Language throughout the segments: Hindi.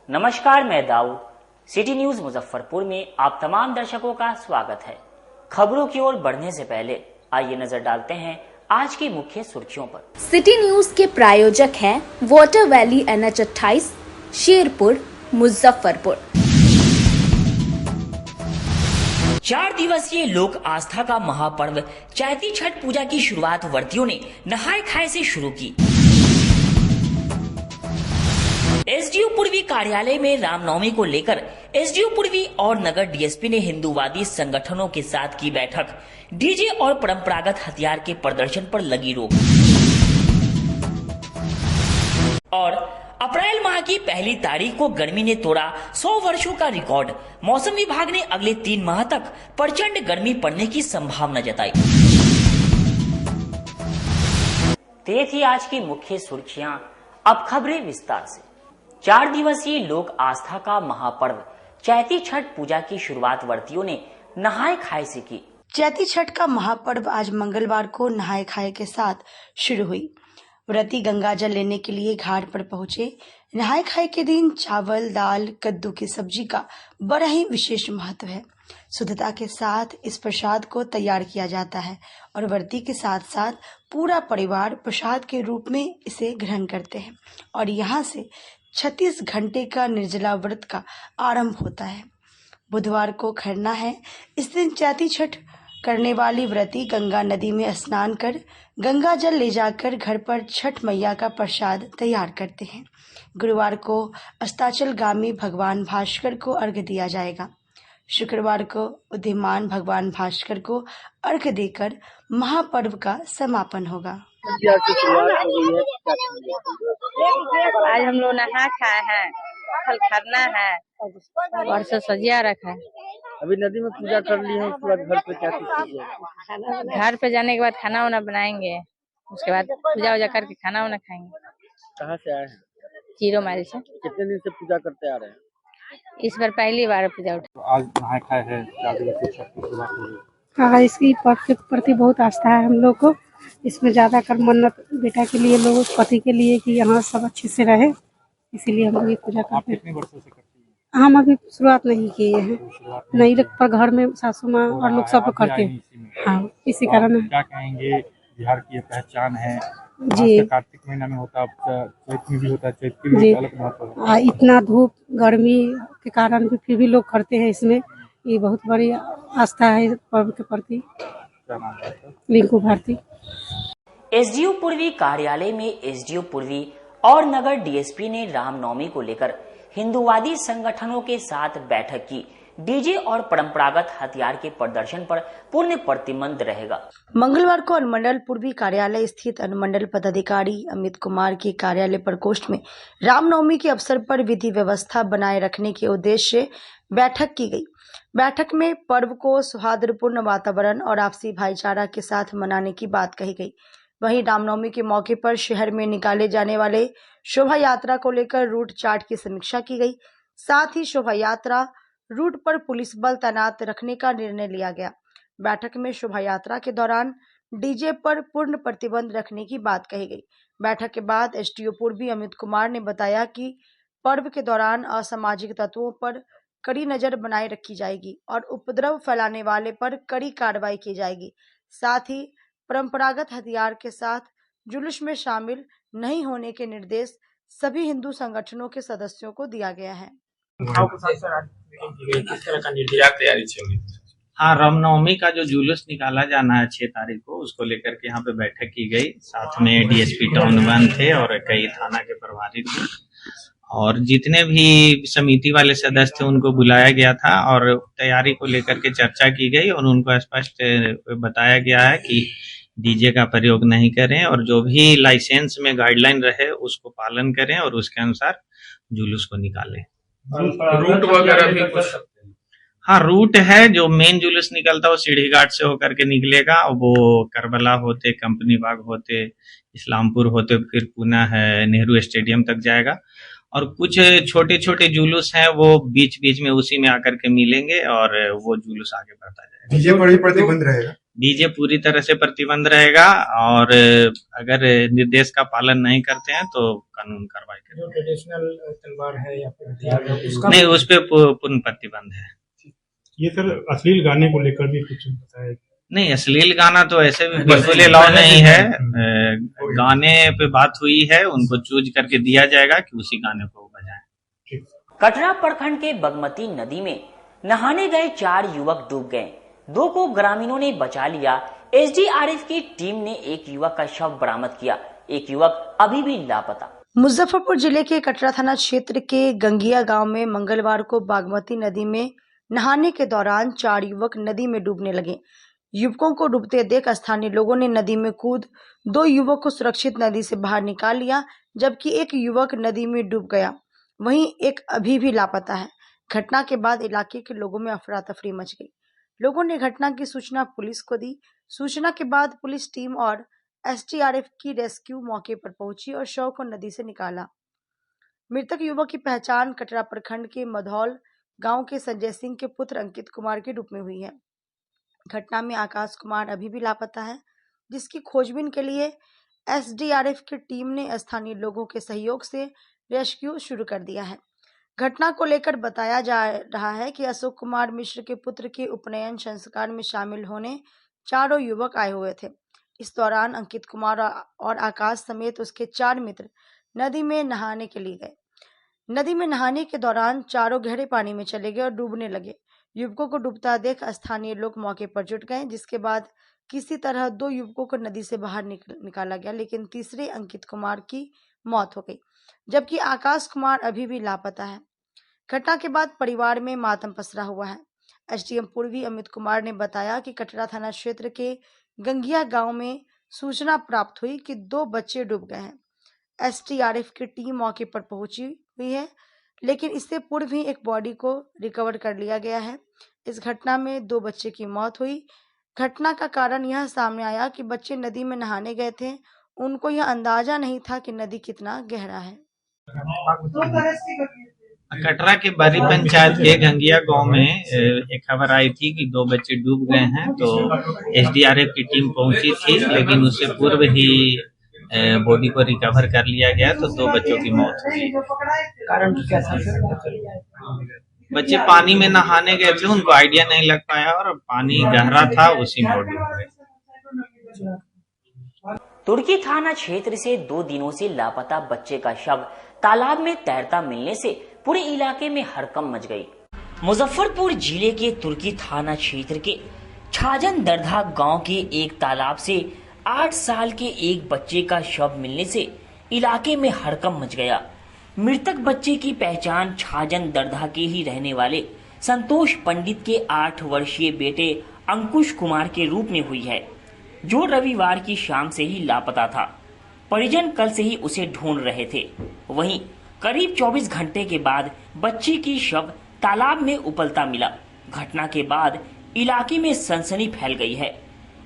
नमस्कार, मैं दाऊद। सिटी न्यूज मुजफ्फरपुर में आप तमाम दर्शकों का स्वागत है। खबरों की ओर बढ़ने से पहले आइए नजर डालते हैं आज की मुख्य सुर्खियों पर। सिटी न्यूज के प्रायोजक हैं water valley NH 28, Sherpur, Muzaffarpur. 4 दिवसीय लोक आस्था का महापर्व चैती छठ पूजा की शुरुआत व्रतियों ने नहाय खाए से शुरू की। एसडीओ पूर्वी कार्यालय में रामनवमी को लेकर एसडीओ पूर्वी और नगर डीएसपी ने हिंदूवादी संगठनों के साथ की बैठक। डीजे और परंपरागत हथियार के प्रदर्शन पर लगी रोक। और अप्रैल माह की पहली तारीख को गर्मी ने तोड़ा 100 वर्षों का रिकॉर्ड। मौसम विभाग ने अगले 3 माह तक प्रचंड गर्मी पड़ने की संभावना जताई। तो ये थी आज की मुख्य सुर्खियां। अब खबरें विस्तार से। 4 दिवसीय लोक आस्था का महापर्व चैती छठ पूजा की शुरुआत व्रतियों ने नहाय खाए से की। चैती छठ का महापर्व आज मंगलवार को नहाय खाए के साथ शुरू हुई। व्रती गंगा जल लेने के लिए घाट पर पहुंचे। नहाय खाए के दिन चावल, दाल, कद्दू की सब्जी का बड़ा ही विशेष महत्व है। शुद्धता के साथ इस प्रसाद को तैयार किया जाता है और व्रती के साथ साथ पूरा परिवार प्रसाद के रूप में इसे ग्रहण करते हैं और यहाँ से 36 घंटे का निर्जला व्रत का आरंभ होता है। बुधवार को खरना है। इस दिन चैती छठ करने वाली व्रती गंगा नदी में स्नान कर गंगा जल ले जाकर घर पर छठ मैया का प्रसाद तैयार करते हैं। गुरुवार को अस्ताचलगामी भगवान भास्कर को अर्घ्य दिया जाएगा। शुक्रवार को उदीयमान भगवान भास्कर को अर्घ्य देकर महापर्व का समापन होगा। आज हम लोग नहा खाए हैं, कल खरना है और सजिया रखा है। अभी नदी में पूजा कर ली है, उसके बाद घर पे क्या कीजिए? घर पे जाने के बाद खाना वाना बनाएंगे, उसके बाद पूजा वूजा करके खाना वाना खाएंगे। कहाँ से आए हैं? जीरो माइल से। कितने दिन से पूजा करते आ रहे हैं? इस बार पहली बार पूजा उठा। तो आज नहाय खाए है, 4 दिवसीय छठ की शुरुआत हो गई। हाँ, इसकी पर्व के प्रति बहुत आस्था है हम लोग को। इसमें ज्यादा कर मन्नत बेटा के लिए, लोग पति के लिए कि यहाँ सब अच्छे से रहे, इसीलिए हम लोग ये पूजा करते हैं। आप कितने वर्षों से करती हैं? हम अभी शुरुआत नहीं किए हैं, नहीं पर घर में सासू माँ और लोग सब करते हैं। हाँ, इसी कारण है। क्या कहेंगे, बिहार की पहचान है जी। कार्तिक महीना में होता है, चैत में भी होता है, चैत की भी अलग महत्व है। इतना धूप गर्मी के कारण भी फिर भी लोग करते हैं। इसमें ये बहुत बड़ी आस्था है पर्व के प्रति। रिंकू भारती। एसडीओ पूर्वी कार्यालय में एसडीओ पूर्वी और नगर डीएसपी ने रामनवमी को लेकर हिंदूवादी संगठनों के साथ बैठक की। डीजे और परंपरागत हथियार के प्रदर्शन पर पूर्ण प्रतिबंध रहेगा। मंगलवार को अनुमंडल पूर्वी कार्यालय स्थित अनुमंडल पदाधिकारी अमित कुमार के कार्यालय प्रकोष्ठ में रामनवमी के अवसर पर विधि व्यवस्था बनाए रखने के उद्देश्य से बैठक की गई। बैठक में पर्व को सौहार्दपूर्ण वातावरण और आपसी भाईचारा के साथ मनाने की बात कही गई। वहीं रामनवमी के मौके पर शहर में निकाले जाने वाले शोभा यात्रा को लेकर रूट चार्ट की समीक्षा की गई। साथ ही शोभा यात्रा रूट पर पुलिस बल तैनात रखने का निर्णय लिया गया। बैठक में शोभा यात्रा के दौरान डीजे पर पूर्ण प्रतिबंध रखने की बात कही गई। बैठक के बाद एसडीओ पूर्वी अमित कुमार ने बताया कि पर्व के दौरान असामाजिक तत्वों पर कड़ी नजर बनाए रखी जाएगी और उपद्रव फैलाने वाले पर कड़ी कार्रवाई की जाएगी। साथ ही परंपरागत हथियार के साथ जुलूस में शामिल नहीं होने के निर्देश सभी हिंदू संगठनों के सदस्यों को दिया गया है। किस तरह का निर्धारित तैयारी चल? हाँ, रामनवमी का जो जुलूस निकाला जाना है 6 तारीख को, उसको लेकर के यहाँ पे बैठक की गई। साथ में डीएसपी टाउन 1 थे और कई थाना के प्रभारी थे और जितने भी समिति वाले सदस्य थे उनको बुलाया गया था और तैयारी को लेकर के चर्चा की गई और उनको स्पष्ट बताया गया है कि डीजे का प्रयोग नहीं करें और जो भी लाइसेंस में गाइडलाइन रहे उसको पालन करें और उसके अनुसार जुलूस को निकालें। रूट वगैरह भी कुछ? हाँ, रूट है। जो मेन जुलूस निकलता है वो सीढ़ी घाट से होकर के निकलेगा और वो करबला होते, कंपनी बाग होते, इस्लामपुर होते, फिर पुनः है नेहरू स्टेडियम तक जाएगा और कुछ छोटे छोटे जुलूस हैं वो बीच बीच में उसी में आकर के मिलेंगे और वो जुलूस आगे बढ़ता जाएगा। डीजे पर ही प्रतिबंध रहेगा? डीजे पूरी तरह से प्रतिबंध रहेगा और अगर निर्देश का पालन नहीं करते हैं तो कानून कार्रवाई करेंगे। जो ट्रेडिशनल तलवार है या फिर हथियार है उसका नहीं, उस पे पूर्ण प्रतिबंध है। ये सर अश्लील गाने को लेकर भी कुछ बताया? नहीं, अश्लील गाना तो ऐसे भी बिल्कुल अलाउ नहीं है। गाने पे बात हुई है, उनको चूज करके दिया जाएगा कि उसी गाने को बजाएं। कटरा प्रखंड के बागमती नदी में नहाने गए 4 युवक डूब गए। 2 को ग्रामीणों ने बचा लिया। एसडीआरएफ की टीम ने एक युवक का शव बरामद किया। एक युवक अभी भी लापता। मुजफ्फरपुर जिले के कटरा थाना क्षेत्र के गंगिया गांव में मंगलवार को बागमती नदी में नहाने के दौरान 4 युवक नदी में डूबने लगे। युवकों को डूबते देख स्थानीय लोगों ने नदी में कूद 2 युवक को सुरक्षित नदी से बाहर निकाल लिया, जबकि एक युवक नदी में डूब गया। वहीं एक अभी भी लापता है। घटना के बाद इलाके के लोगों में अफरा तफरी मच गई। लोगों ने घटना की सूचना पुलिस को दी। सूचना के बाद पुलिस टीम और एसडीआरएफ की रेस्क्यू मौके पर पहुंची और शव को नदी से निकाला। मृतक युवक की पहचान कटरा प्रखंड के मधौल गांव के संजय सिंह के पुत्र अंकित कुमार के रूप में हुई है। घटना में आकाश कुमार अभी भी लापता है, जिसकी खोजबीन के लिए एसडीआरएफ की टीम ने स्थानीय लोगों के सहयोग से रेस्क्यू शुरू कर दिया है। घटना को लेकर बताया जा रहा है कि अशोक कुमार मिश्र के पुत्र के उपनयन संस्कार में शामिल होने 4 युवक आए हुए थे। इस दौरान अंकित कुमार और आकाश समेत उसके 4 मित्र नदी में नहाने के लिए गए। नदी में नहाने के दौरान चारों गहरे पानी में चले गए और डूबने लगे। युवकों को डूबता देख स्थानीय लोग मौके पर जुट गए, जिसके बाद किसी तरह 2 युवकों को नदी से बाहर निकाला गया, लेकिन तीसरे अंकित कुमार की मौत हो गई, जबकि आकाश कुमार अभी भी लापता है। घटना के बाद परिवार में मातम पसरा हुआ है। एसडीएम पूर्वी अमित कुमार ने बताया कि कटरा थाना क्षेत्र के गंगिया गांव में सूचना प्राप्त हुई कि 2 बच्चे डूब गए हैं। एसडीआरएफ की टीम मौके पर पहुंची हुई है, लेकिन इससे पूर्व ही एक बॉडी को रिकवर कर लिया गया है। इस घटना में 2 बच्चे की मौत हुई। घटना का कारण यह सामने आया कि बच्चे नदी में नहाने गए थे। उनको यह अंदाजा नहीं था कि नदी कितना गहरा है। कटरा के बारी पंचायत के गंगिया गांव में एक खबर आई थी कि 2 बच्चे डूब गए हैं, तो एसडीआरएफ की टीम पहुंची थी, लेकिन उससे पूर्व ही बॉडी को रिकवर कर लिया गया, तो 2 बच्चों की मौत हुई। कारण क्या था? बच्चे पानी में नहाने गए थे, उनको आइडिया नहीं लग पाया और पानी गहरा था, उसी में डूब गए। तुर्की थाना क्षेत्र से 2 दिनों से लापता बच्चे का शव तालाब में तैरता मिलने से पूरे इलाके में हड़कंप मच गई। मुजफ्फरपुर जिले के तुर्की थाना क्षेत्र के छाजन दरधा गांव के एक तालाब से 8 साल के एक बच्चे का शव मिलने से इलाके में हड़कंप मच गया। मृतक बच्चे की पहचान छाजन दरधा के ही रहने वाले संतोष पंडित के 8 वर्षीय बेटे अंकुश कुमार के रूप में हुई है, जो रविवार की शाम से ही लापता था। परिजन कल से ही उसे ढूंढ रहे थे। वहीं करीब 24 घंटे के बाद बच्चे की शव तालाब में उबलता मिला। घटना के बाद इलाके में सनसनी फैल गई है।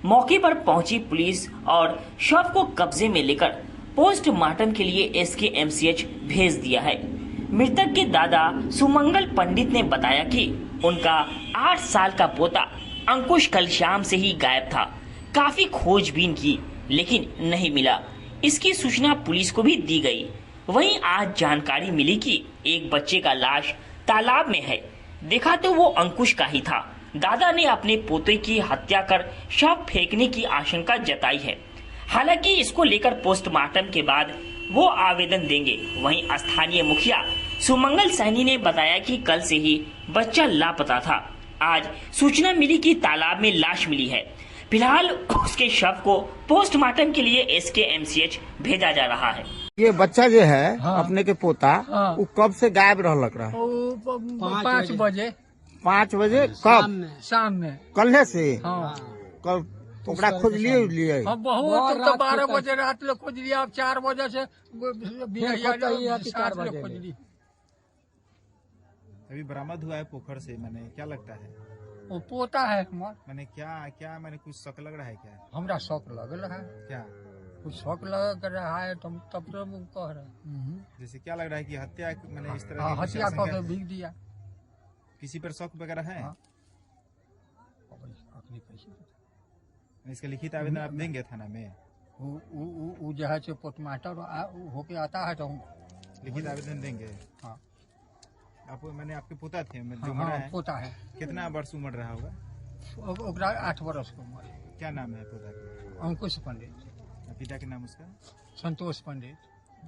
मौके पर पहुंची पुलिस और शव को कब्जे में लेकर पोस्टमार्टम के लिए एसकेएमसीएच भेज दिया है। मृतक के दादा सुमंगल पंडित ने बताया कि उनका 8 साल का पोता अंकुश कल शाम से ही गायब था। काफी खोजबीन की, लेकिन नहीं मिला। इसकी सूचना पुलिस को भी दी गई। वहीं आज जानकारी मिली कि एक बच्चे का लाश तालाब में है। देखा तो वो अंकुश का ही था। दादा ने अपने पोते की हत्या कर शव फेंकने की आशंका जताई है। हालांकि इसको लेकर पोस्टमार्टम के बाद वो आवेदन देंगे। वहीं स्थानीय मुखिया सुमंगल सैनी ने बताया कि कल से ही बच्चा लापता था। आज सूचना मिली कि तालाब में लाश मिली है। फिलहाल उसके शव को पोस्टमार्टम के लिए एसकेएमसीएच भेजा जा रहा है। ये बच्चा जो है अपने के पोता, वो कब से गायब रहलक रहा? 5 बजे। 5 बजे कब? शाम में। कल से? कल ओकरा खोज लिए? बहुत तो 12 बजे रात में खोज लिया। अब 4 बजे से खोज ली। अभी बरामद हुआ है पोखर से, मैंने क्या लगता है? वो पोता है हमारा। मैंने क्या मैंने कुछ शक लग रहा है क्या? हमरा शौक लग रहा है। क्या कुछ शौक लग रहा है? तुम तब तो कह रहे जैसे क्या लग रहा है कि हत्या मैंने इस तरह हत्या करके भीग दिया। किसी पर शक वगैरह है? इसका लिखित आवेदन आप देंगे थाना में? वो जो है पोस्टमास्टर होके आता है तो लिखित आवेदन देंगे? हाँ। आप मैंने आपके पोता थे जो हाँ, मरा है? पोता है। कितना वर्ष उम्र रहा होगा? 8 वर्ष की उम्र। क्या नाम है पोता का? अंकुश पंडित। पिता के नाम उसका? संतोष पंडित।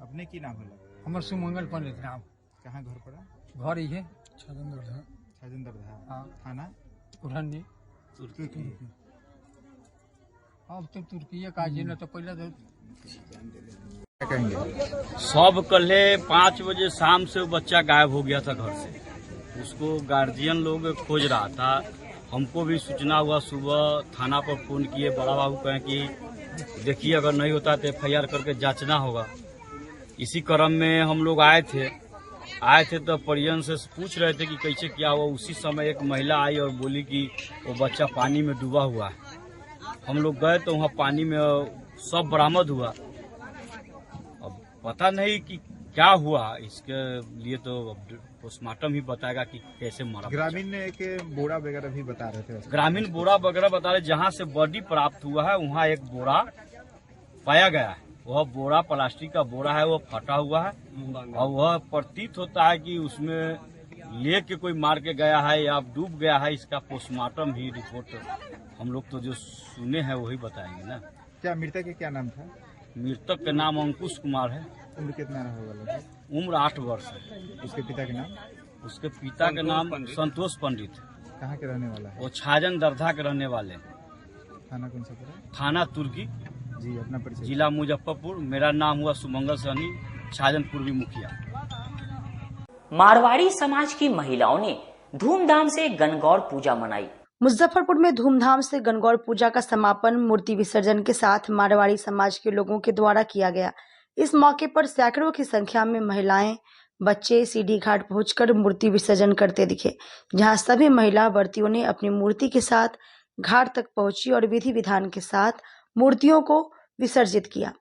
अपने की नाम होला? हमारे सुमंगल पंडित नाम। कहाँ घर पड़ा? घर ही है छाजनदरधा। हाँ। थाना उड़नी तुर्की। अब तो तुर्की का जी न तो पहले तो सब कल 5 बजे शाम से वो बच्चा गायब हो गया था घर से। उसको गार्जियन लोग खोज रहा था। हमको भी सूचना हुआ, सुबह थाना पर फोन किए। बड़ा बाबू कहें कि देखिए अगर नहीं होता तो FIR करके जांचना होगा। इसी क्रम में हम लोग आए थे तो परिजन से पूछ रहे थे कि कैसे क्या हुआ। उसी समय एक महिला आई और बोली कि वो बच्चा पानी में डूबा हुआ है। हम लोग गए तो वहाँ पानी में सब बरामद हुआ। अब पता नहीं कि क्या हुआ, इसके लिए तो पोस्टमार्टम ही बताएगा कि कैसे मरा। ग्रामीण ने एक बोरा वगैरह भी बता रहे थे। ग्रामीण बोरा वगैरह बता रहे, जहाँ से बॉडी प्राप्त हुआ है वहाँ एक बोरा पाया गया है। वह बोरा प्लास्टिक का बोरा है, वो फटा हुआ है और वह प्रतीत होता है कि उसमें लेके कोई मार के गया है या डूब गया है। इसका पोस्टमार्टम ही रिपोर्ट हम लोग तो जो सुने हैं वही बताएंगे ना। क्या मृतक के क्या नाम था? मृतक का नाम अंकुश कुमार है। उम्र कितना होगा? उम्र 8 वर्ष है। उसके पिता के नाम? उसके पिता का नाम संतोष पंडित। कहाँ के रहने वाला है? वो छाजनदरधा के रहने वाले। थाना कौन सा पड़ा? थाना तुर्की जी। अपना परिचय? जिला मुजफ्फरपुर। मेरा नाम हुआ सुमंगल सहनी, छाजनपुर मुखिया। मारवाड़ी समाज की महिलाओं ने धूमधाम से गणगौर पूजा मनाई। मुजफ्फरपुर में धूमधाम से गणगौर पूजा का समापन मूर्ति विसर्जन के साथ मारवाड़ी समाज के लोगों के द्वारा किया गया। इस मौके पर सैकड़ों की संख्या में महिलाएं, बच्चे सीढ़ी घाट पहुंचकर मूर्ति विसर्जन करते दिखे, जहां सभी महिला व्रतियों ने अपनी मूर्ति के साथ घाट तक पहुंची और विधि विधान के साथ मूर्तियों को विसर्जित किया।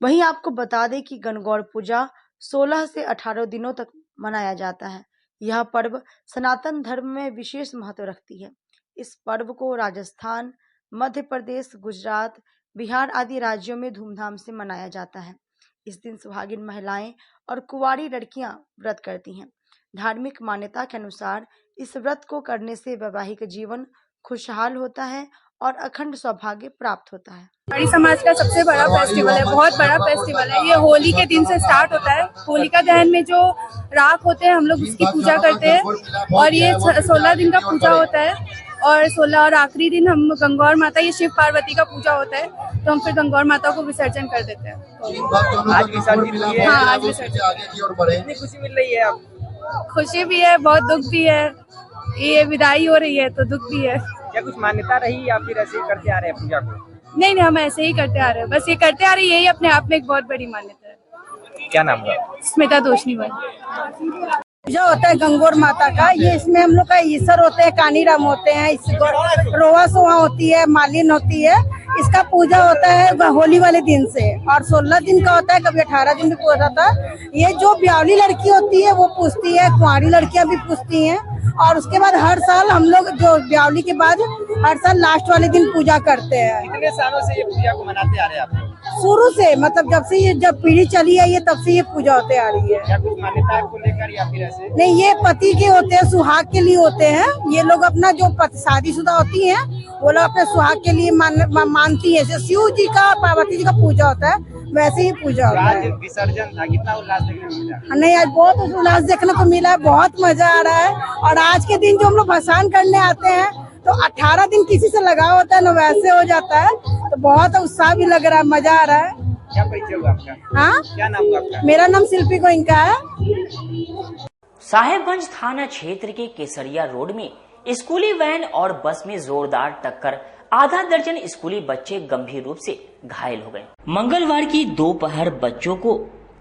वहीं आपको बता दें कि गणगौर पूजा 16 से 18 दिनों तक मनाया जाता है। यह पर्व सनातन धर्म में विशेष महत्व रखती है। इस पर्व को राजस्थान, मध्य प्रदेश, गुजरात, बिहार आदि राज्यों में धूमधाम से मनाया जाता है। इस दिन सुहागिन महिलाएं और कुंवारी लड़कियां व्रत करती हैं। धार्मिक मान्यता के अनुसार इस व्रत को करने से वैवाहिक जीवन खुशहाल होता है और अखंड सौभाग्य प्राप्त होता है। हमारी समाज का सबसे बड़ा फेस्टिवल है, बहुत बड़ा फेस्टिवल है। ये होली के दिन से स्टार्ट होता है। होलिका दहन में जो राख होते हैं हम लोग उसकी पूजा करते हैं और ये 16 दिन का पूजा होता है। और 16 और आखिरी दिन हम गंगौर माता, ये शिव पार्वती का पूजा होता है, तो हम फिर गंगौर माता को विसर्जन कर देते हैं। आज विसर्जन हुई है। हाँ, आज विसर्जन। खुशी मिल रही है आपको? खुशी भी है, बहुत दुख भी है। ये विदाई हो रही है तो दुख भी है। क्या कुछ मान्यता रही या फिर ऐसे ही करते आ रहे हैं पूजा को? नहीं, हम ऐसे ही करते आ रहे हैं, बस ये करते आ रहे हैं, यही अपने आप में एक बहुत बड़ी मान्यता है। क्या नाम है? स्मिता दोषनीवाल। पूजा होता है गंगौर माता का। ये इसमें हम लोग का ईश्वर होते हैं, कानीराम होते हैं, रोवा सोहा होती है, मालिन होती है। इसका पूजा होता है होली वाले दिन से और 16 दिन का होता है, कभी 18 दिन भी पूजा होता है। ये जो ब्यावली लड़की होती है वो पूछती है, कुंवारी लड़कियां भी पूछती हैं। और उसके बाद हर साल हम लोग जो ब्यावली के बाद हर साल लास्ट वाले दिन पूजा करते हैं। कितने सालों से ये पूजा को मनाते आ रहे हैं आप? शुरू से, मतलब जब से ये जब पीढ़ी चली है ये तब से ये पूजा होते आ रही है। क्या कुछ मान्यता को लेकर या फिर ऐसे? नहीं, ये पति के होते हैं, सुहाग के लिए होते हैं। ये लोग अपना जो शादीशुदा होती हैं वो लोग अपने सुहाग के लिए मानती है। जैसे शिव जी का, पार्वती जी का पूजा होता है वैसे ही पूजा होता है। विसर्जन था, कितना उल्लास देखने को मिला? नहीं, आज बहुत उल्लास देखने को मिला है, बहुत मजा आ रहा है। और आज के दिन जो हम लोग भसान करने आते हैं तो 18 दिन किसी से लगाव होता है ना, वैसे हो जाता है, तो बहुत उत्साह भी लग रहा है, मजा आ रहा है। क्या परिचय हुआ आपका? हाँ, क्या नाम हुआ आपका? मेरा नाम शिल्पी गोइंका है। साहेबगंज थाना क्षेत्र के केसरिया रोड में स्कूली वैन और बस में जोरदार टक्कर, आधा दर्जन स्कूली बच्चे गंभीर रूप से घायल हो गए। मंगलवार की दोपहर बच्चों को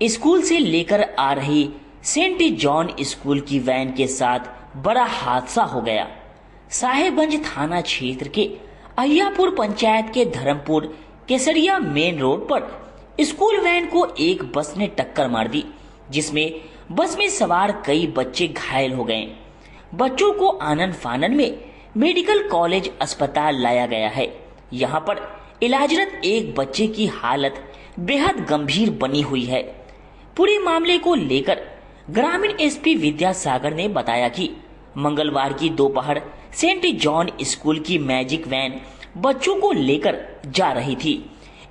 स्कूल से लेकर आ रही सेंट जॉन स्कूल की वैन के साथ बड़ा हादसा हो गया। साहेबगंज थाना क्षेत्र के अहियापुर पंचायत के धर्मपुर केसरिया मेन रोड पर स्कूल वैन को एक बस ने टक्कर मार दी, जिसमें बस में सवार कई बच्चे घायल हो गए। बच्चों को आनन फानन में मेडिकल कॉलेज अस्पताल लाया गया है। यहाँ पर इलाजरत एक बच्चे की हालत बेहद गंभीर बनी हुई है। पूरे मामले को लेकर ग्रामीण एसपी विद्यासागर ने बताया कि मंगलवार की दोपहर सेंट जॉन स्कूल की मैजिक वैन बच्चों को लेकर जा रही थी।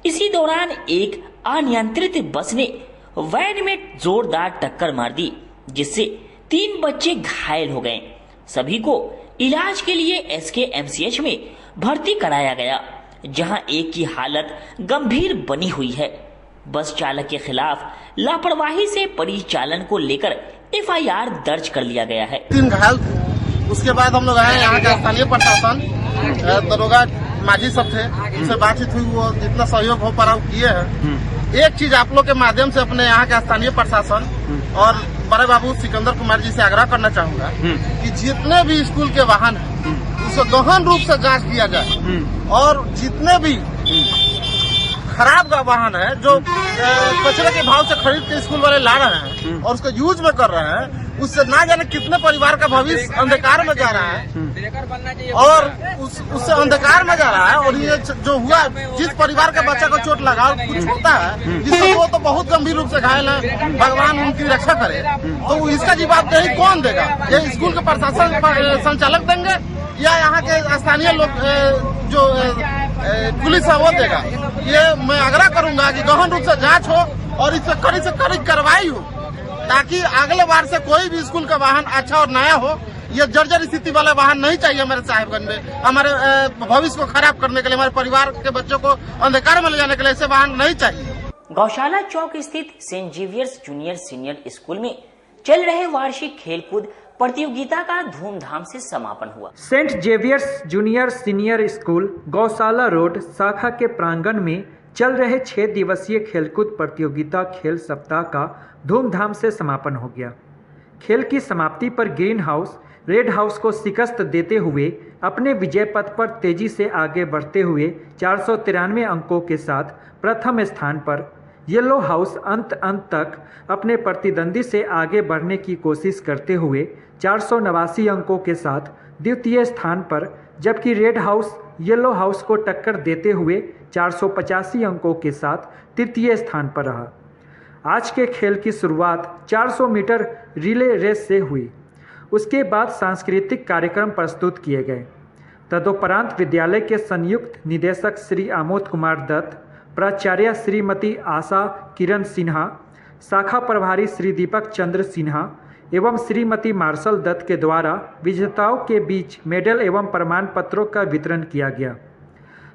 इसी दौरान एक अनियंत्रित बस ने वैन में जोरदार टक्कर मार दी, जिससे 3 बच्चे घायल हो गए। सभी को इलाज के लिए SKMCH में भर्ती कराया गया, जहां एक की हालत गंभीर बनी हुई है। बस चालक के खिलाफ लापरवाही से परिचालन को लेकर FIR दर्ज कर लिया गया है। 3 घायल थे। उसके बाद हम लोग आए, यहाँ का स्थानीय प्रशासन, दरोगा, माझी सब थे, उनसे बातचीत हुई, वो जितना सहयोग हो पा किए हैं। एक चीज आप लोग के माध्यम से अपने यहाँ के स्थानीय प्रशासन और बड़े बाबू सिकंदर कुमार जी से आग्रह करना चाहूंगा कि जितने भी स्कूल के वाहन हैं उसे गहन रूप से जांच किया जाए, और जितने भी खराब का वाहन है जो कचरे के भाव से खरीद के स्कूल वाले ला रहे हैं और उसको यूज में कर रहे हैं, उससे ना जाने कितने परिवार का भविष्य अंधकार में जा रहा है, और उससे अंधकार में जा रहा है। और ये जो हुआ, जिस परिवार के बच्चा को चोट लगा कुछ होता है, जिससे वो तो बहुत गंभीर रूप से घायल है, भगवान उनकी रक्षा करे, तो इसका जवाबदेही कौन देगा? ये स्कूल के प्रशासन संचालक देंगे या यहाँ के स्थानीय लोग जो पुलिस है वो देगा? ये मैं आग्रह करूंगा कि गहन रूप से जांच हो और इस पर कड़ी से कड़ी कार्रवाई हो, ताकि अगले बार से कोई भी स्कूल का वाहन अच्छा और नया हो। ये जर्जर स्थिति वाले वाहन नहीं चाहिए हमारे साहिबगंज में। हमारे भविष्य को खराब करने के लिए, हमारे परिवार के बच्चों को अंधकार में ले जाने के लिए ऐसे वाहन नहीं चाहिए। गौशाला चौक स्थित St Xavier's junior senior school में चल रहे वार्षिक खेलकूद प्रतियोगिता का धूमधाम से समापन हुआ। St Xavier's junior senior school Gaushala road शाखा के प्रांगण में चल रहे 6 दिवसीय खेलकूद प्रतियोगिता खेल सप्ताह का धूमधाम से समापन हो गया। खेल की समाप्ति पर ग्रीन हाउस रेड हाउस को शिकस्त देते हुए अपने विजय पथ पर तेजी से आगे बढ़ते हुए 493 अंकों के साथ प्रथम स्थान पर, येलो हाउस अंत तक अपने प्रतिद्वंदी से आगे बढ़ने की कोशिश करते हुए 489 अंकों के साथ द्वितीय स्थान पर, जबकि रेड हाउस येलो हाउस को टक्कर देते हुए 485 अंकों के साथ तृतीय स्थान पर रहा। आज के खेल की शुरुआत 400 मीटर रिले रेस से हुई। उसके बाद सांस्कृतिक कार्यक्रम प्रस्तुत किए गए। तदुपरांत विद्यालय के संयुक्त निदेशक श्री आमोद कुमार दत्त, प्राचार्य श्रीमती आशा किरण सिन्हा, शाखा प्रभारी श्री दीपक चंद्र सिन्हा एवं श्रीमती मार्शल दत्त के द्वारा विजेताओं के बीच मेडल एवं प्रमाण पत्रों का वितरण किया गया।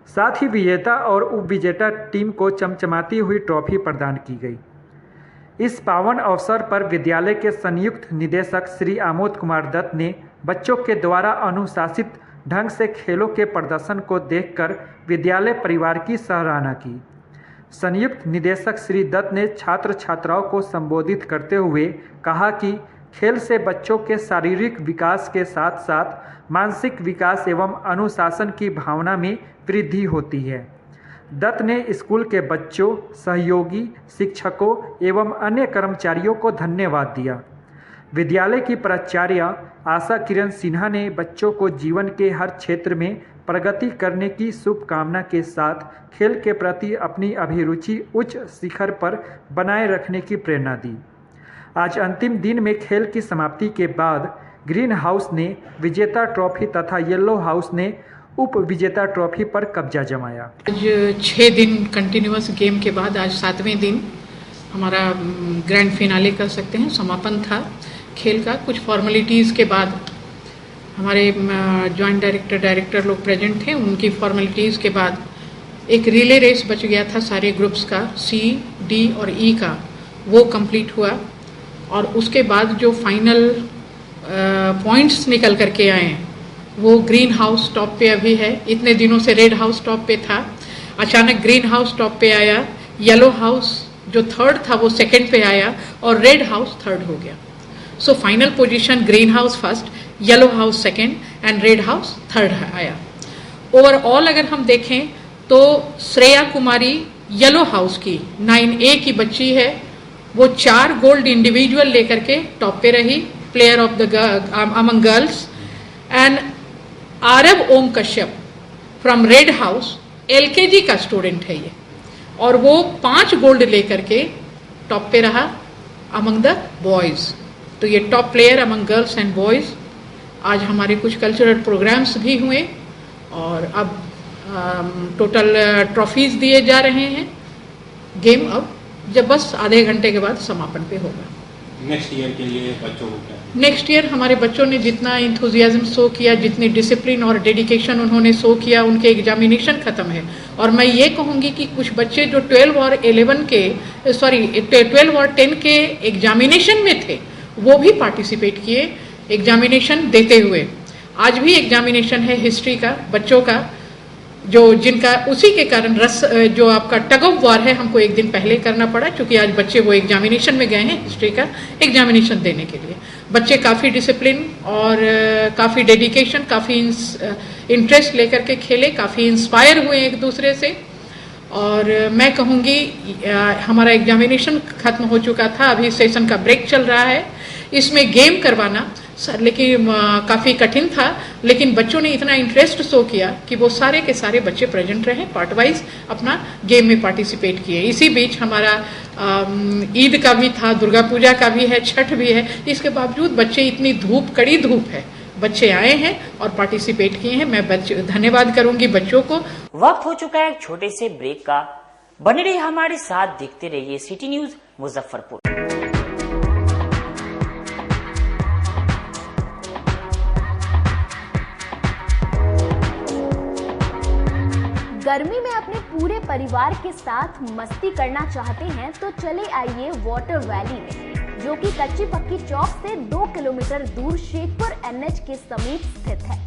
साथ ही विजेता और उपविजेता टीम को चमचमाती हुई ट्रॉफी प्रदान की गई। इस पावन अवसर पर विद्यालय के संयुक्त निदेशक श्री आमोद कुमार दत्त ने बच्चों के द्वारा अनुशासित ढंग से खेलों के प्रदर्शन को देखकर विद्यालय परिवार की सराहना की। संयुक्त निदेशक श्री दत्त ने छात्र छात्राओं को संबोधित करते हुए कहा कि खेल से बच्चों के शारीरिक विकास के साथ साथ मानसिक विकास एवं अनुशासन की भावना में वृद्धि होती है। दत्त ने स्कूल के बच्चों, सहयोगी, शिक्षकों एवं अन्य कर्मचारियों को धन्यवाद दिया। विद्यालय की प्राचार्य आशा किरण सिन्हा ने बच्चों को जीवन के हर क्षेत्र में प्रगति करने की शुभकामना के साथ खेल के प्रति अपनी अभिरुचि उच्च शिखर पर बनाए रखने की प्रेरणा दी। आज अंतिम दिन में खेल की समाप्ति के बाद ग्रीन हाउस ने विजेता ट्रॉफी तथा येलो हाउस ने उप विजेता ट्रॉफी पर कब्जा जमाया। आज 6 दिन कंटिन्यूअस गेम के बाद आज 7वें दिन हमारा ग्रैंड फिनाले कह सकते हैं, समापन था खेल का। कुछ फॉर्मेलिटीज़ के बाद हमारे जॉइंट डायरेक्टर लोग प्रेजेंट थे। उनकी फॉर्मेलिटीज़ के बाद एक रिले रेस बच गया था सारे ग्रुप्स का, C, D और E का, वो कंप्लीट हुआ। और उसके बाद जो फाइनल पॉइंट्स निकल करके आए वो ग्रीन हाउस टॉप पे अभी है। इतने दिनों से रेड हाउस टॉप पे था, अचानक ग्रीन हाउस टॉप पे आया, येलो हाउस जो थर्ड था वो सेकंड पे आया और रेड हाउस थर्ड हो गया। So final position green house first, yellow house second and red house third आया। ओवरऑल अगर हम देखें तो श्रेया कुमारी येलो हाउस की 9A की बच्ची है, वो 4 गोल्ड इंडिविजुअल लेकर के टॉप पे रही, player of the among girls. And Aarav Om Kashyap from red house LKG का स्टूडेंट है ये, और वो 5 गोल्ड लेकर के टॉप पे रहा अमंग द बॉयज। तो ये top player among girls and boys. आज हमारे कुछ कल्चरल प्रोग्राम्स भी हुए और अब टोटल ट्रॉफीज दिए जा रहे हैं। गेम अब जब बस आधे घंटे के बाद समापन पे होगा। नेक्स्ट ईयर के लिए बच्चों को क्या? नेक्स्ट ईयर हमारे बच्चों ने जितना इंथुजियाज्म शो किया, जितनी डिसिप्लिन और डेडिकेशन उन्होंने शो किया, उनके एग्जामिनेशन खत्म है। और मैं ये कहूँगी कि कुछ बच्चे जो 12 और 10 के एग्जामिनेशन में थे वो भी पार्टिसिपेट किए एग्जामिनेशन देते हुए। आज भी एग्जामिनेशन है हिस्ट्री का बच्चों का, जिनका उसी के कारण जो आपका टग ऑफ वॉर है हमको एक दिन पहले करना पड़ा, क्योंकि आज बच्चे वो एग्जामिनेशन में गए हैं हिस्ट्री का एग्जामिनेशन देने के लिए। बच्चे काफ़ी डिसिप्लिन और काफ़ी डेडिकेशन, काफ़ी इंटरेस्ट लेकर के खेले, काफ़ी इंस्पायर हुए एक दूसरे से। और मैं कहूँगी हमारा एग्जामिनेशन खत्म हो चुका था, अभी सेशन का ब्रेक चल रहा है। इसमें गेम करवाना लेकिन काफ़ी कठिन था, लेकिन बच्चों ने इतना इंटरेस्ट शो किया कि वो सारे के सारे बच्चे प्रेजेंट रहे, पार्ट वाइज अपना गेम में पार्टिसिपेट किए। इसी बीच हमारा ईद का भी था, दुर्गा पूजा का भी है, छठ भी है। इसके बावजूद बच्चे इतनी कड़ी धूप है, बच्चे आए हैं और पार्टिसिपेट किए हैं। मैं धन्यवाद करूंगी बच्चों को। वक्त हो चुका है एक छोटे से ब्रेक का। बने रहिए हमारे साथ, देखते रहिए सिटी न्यूज मुजफ्फरपुर। गर्मी में अपने पूरे परिवार के साथ मस्ती करना चाहते हैं तो चले आइए वाटर वैली में, जो कि कच्ची पक्की चौक से 2 किलोमीटर दूर शेखपुर NH के समीप स्थित है।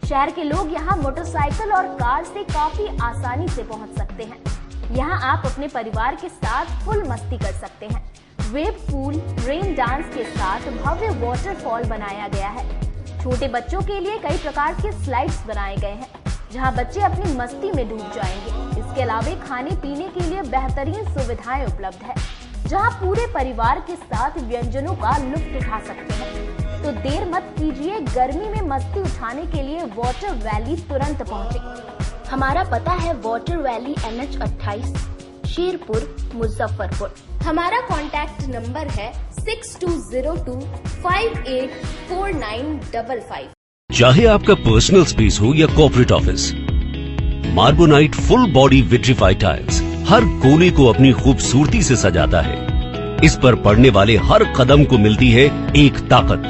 शहर के लोग यहाँ मोटरसाइकिल और कार से काफी आसानी से पहुँच सकते हैं। यहाँ आप अपने परिवार के साथ फुल मस्ती कर सकते हैं। वेव पूल, रेन डांस के साथ भव्य वाटरफॉल बनाया गया है। छोटे बच्चों के लिए कई प्रकार के स्लाइड्स बनाए गए हैं, जहां बच्चे अपनी मस्ती में डूब जाएंगे। इसके अलावा खाने पीने के लिए बेहतरीन सुविधाएं उपलब्ध है, जहां पूरे परिवार के साथ व्यंजनों का लुत्फ उठा सकते हैं। तो देर मत कीजिए, गर्मी में मस्ती उठाने के लिए वाटर वैली तुरंत पहुंचे। हमारा पता है water valley NH 28, Sherpur, Muzaffarpur. हमारा कॉन्टैक्ट नंबर है 6202 584955। चाहे आपका पर्सनल स्पेस हो या corporate office, Marbonite full body vitrified tiles हर कोने को अपनी खूबसूरती से सजाता है। इस पर पड़ने वाले हर कदम को मिलती है एक ताकत,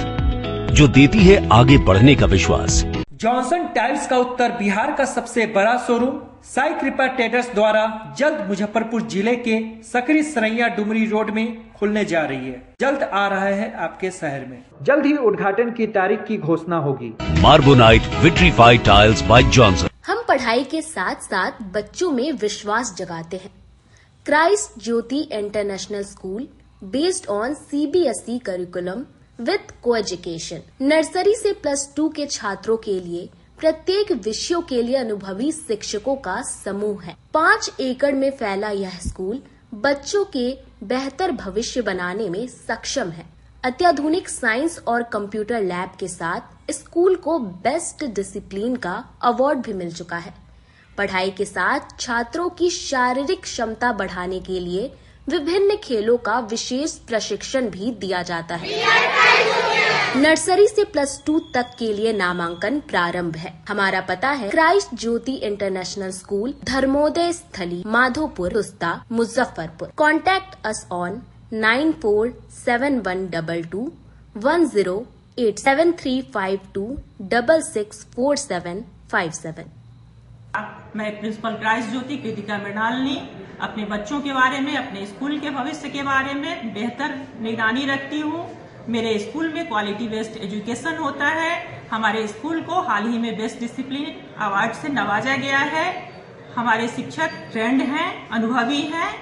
जो देती है आगे बढ़ने का विश्वास। जॉनसन टाइल्स का उत्तर बिहार का सबसे बड़ा शोरूम साई कृपा ट्रेडर्स द्वारा जल्द मुजफ्फरपुर जिले के सकरी सरैया डुमरी रोड में खुलने जा रही है। जल्द आ रहा है आपके शहर में। जल्द ही उद्घाटन की तारीख की घोषणा होगी। मार्बोनाइट विट्रीफाइड टाइल्स बाय जॉनसन। हम पढ़ाई के साथ साथ बच्चों में विश्वास जगाते हैं। Christ Jyoti international school based on CBSE curriculum with co-education. Nursery से +2 के छात्रों के लिए प्रत्येक विषयों के लिए अनुभवी शिक्षकों का समूह है। 5 एकड़ में फैला यह स्कूल बच्चों के बेहतर भविष्य बनाने में सक्षम है। अत्याधुनिक साइंस और कंप्यूटर लैब के साथ स्कूल को बेस्ट डिसिप्लिन का अवार्ड भी मिल चुका है। पढ़ाई के साथ छात्रों की शारीरिक क्षमता बढ़ाने के लिए विभिन्न खेलों का विशेष प्रशिक्षण भी दिया जाता है। नर्सरी से +2 तक के लिए नामांकन प्रारंभ है। हमारा पता है Christ Jyoti international school, Dharmoday Sthali, Madhopur, Rusta, Muzaffarpur. Contact us on 947122 108 7352 664757। मैं प्रिंसिपल क्राइस्ट ज्योति कृतिका मृणालिनी अपने बच्चों के बारे में, अपने स्कूल के भविष्य के बारे में बेहतर निगरानी रखती हूँ। मेरे स्कूल में क्वालिटी बेस्ड एजुकेशन होता है। हमारे स्कूल को हाल ही में बेस्ट डिसिप्लिन अवार्ड से नवाजा गया है। हमारे शिक्षक ट्रेंड हैं, अनुभवी हैं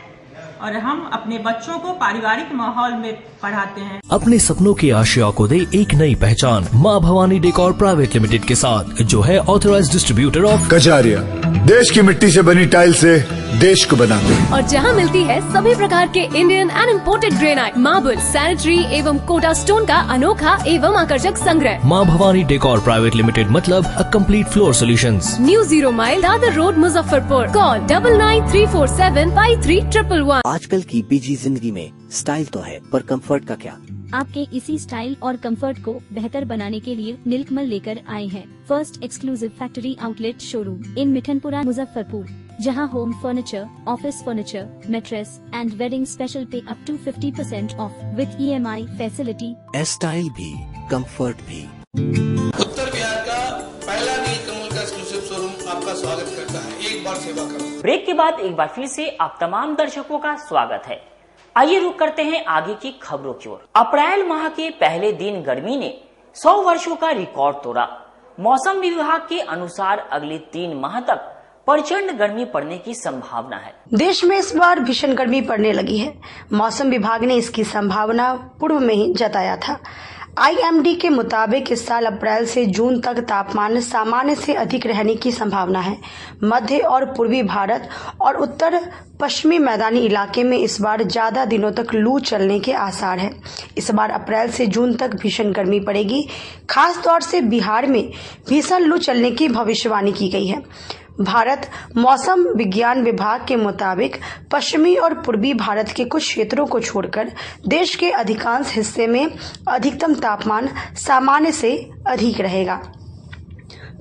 और हम अपने बच्चों को पारिवारिक माहौल में पढ़ाते हैं। अपने सपनों की आशिया को दे एक नई पहचान माँ भवानी डेकोर प्राइवेट लिमिटेड के साथ, जो है ऑथराइज्ड डिस्ट्रीब्यूटर ऑफ कजारिया। देश की मिट्टी से बनी टाइल से देश को बनाते हैं। और जहां मिलती है सभी प्रकार के Indian and imported granite, marble, sanitary एवं कोटा स्टोन का अनोखा एवं आकर्षक संग्रह। माँ भवानी डेकोर प्राइवेट लिमिटेड मतलब a complete floor solutions. New 0 mile Dadar road Muzaffarpur. Call 9934753111। आजकल की बिजी जिंदगी में स्टाइल तो है, पर कंफर्ट का क्या? आपके इसी स्टाइल और कंफर्ट को बेहतर बनाने के लिए नीलकमल लेकर आए हैं first exclusive factory outlet showroom in Mithanpura Muzaffarpur, जहां home furniture, office furniture, mattress and wedding special पे up to 50% off with EMI facility. Style भी, कंफर्ट भी। उत्तर बिहार का पहला नीलकमल का एक्सक्लूसिव शोरूम आपका स्वागत करता है। एक बार सेवा करो। ब्रेक के बाद एक बार फिर से आप तमाम दर्शकों का स्वागत है। आइए रुक करते हैं आगे की खबरों की ओर। अप्रैल माह के पहले दिन गर्मी ने 100 वर्षों का रिकॉर्ड तोड़ा। मौसम विभाग के अनुसार अगले 3 माह तक प्रचंड गर्मी पड़ने की संभावना है। देश में इस बार भीषण गर्मी पड़ने लगी है। मौसम विभाग ने इसकी संभावना पूर्व में ही जताया था। IMD के मुताबिक इस साल अप्रैल से जून तक तापमान सामान्य से अधिक रहने की संभावना है। मध्य और पूर्वी भारत और उत्तर पश्चिमी मैदानी इलाके में इस बार ज्यादा दिनों तक लू चलने के आसार है। इस बार अप्रैल से जून तक भीषण गर्मी पड़ेगी। खास तौर से बिहार में भीषण लू चलने की भविष्यवाणी की गई है। भारत मौसम विज्ञान विभाग के मुताबिक पश्चिमी और पूर्वी भारत के कुछ क्षेत्रों को छोड़कर देश के अधिकांश हिस्से में अधिकतम तापमान सामान्य से अधिक रहेगा।